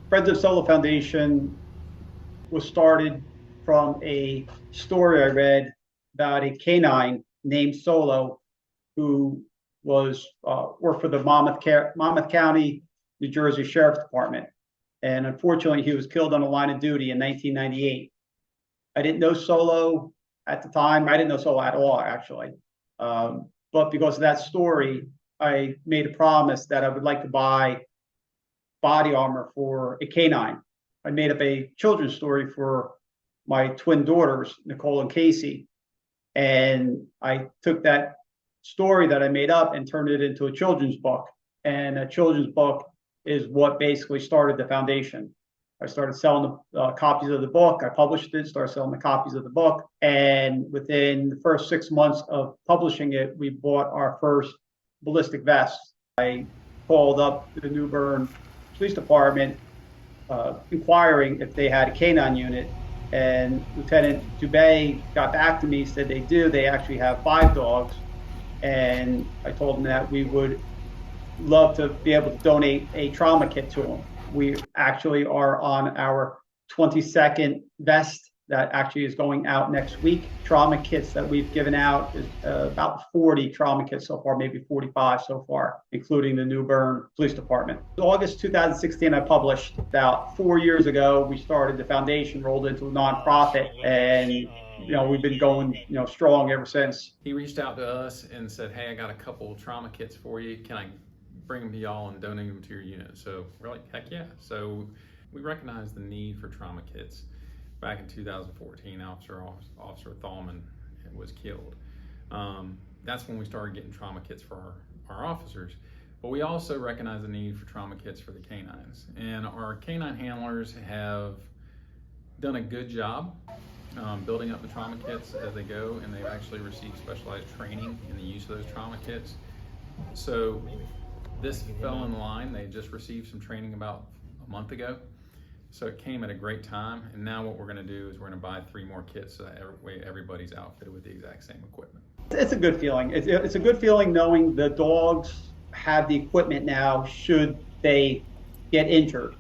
Friends of Solo Foundation was started from a story I read about a K-9 named Solo who was worked for the Monmouth County, New Jersey Sheriff's Department. And unfortunately, he was killed on the line of duty in 1998. I didn't know Solo at the time. I didn't know Solo at all, actually. But because of that story, I made a promise that I would like to buy body armor for a K-9. I made up a children's story for my twin daughters, Nicole and Casey. And I took that story that I made up and turned it into a children's book. And a children's book is what basically started the foundation. I started selling the copies of the book. I published it, started selling the copies of the book. And within the first 6 months of publishing it, we bought our first ballistic vests. I called up the New Bern Police Department inquiring if they had a K-9 unit. And Lieutenant Dubé got back to me, said they do. They actually have 5 dogs. And I told them that we would love to be able to donate a trauma kit to them. We actually are on our 22nd vest that actually is going out next week. Trauma kits that we've given out is about 40 trauma kits so far, maybe 45 so far, including the New Bern Police Department. August 2016, I published. About 4 years ago, we started the foundation, rolled into a nonprofit, and we've been going strong ever since. He reached out to us and said, "Hey, I got a couple trauma kits for you. Can I bring them to y'all and donate them to your unit?" So we're like, heck yeah. So we recognized the need for trauma kits. Back in 2014, Officer Thalman was killed. That's when we started getting trauma kits for our officers. But we also recognize the need for trauma kits for the K-9s. And our K-9 handlers have done a good job building up the trauma kits as they go, and they've actually received specialized training in the use of those trauma kits. So this fell in line. They just received some training about a month ago. So it came at a great time, and now what we're going to do is we're going to buy 3 more kits so that everybody's outfitted with the exact same equipment. It's a good feeling. It's a good feeling knowing the dogs have the equipment now should they get injured.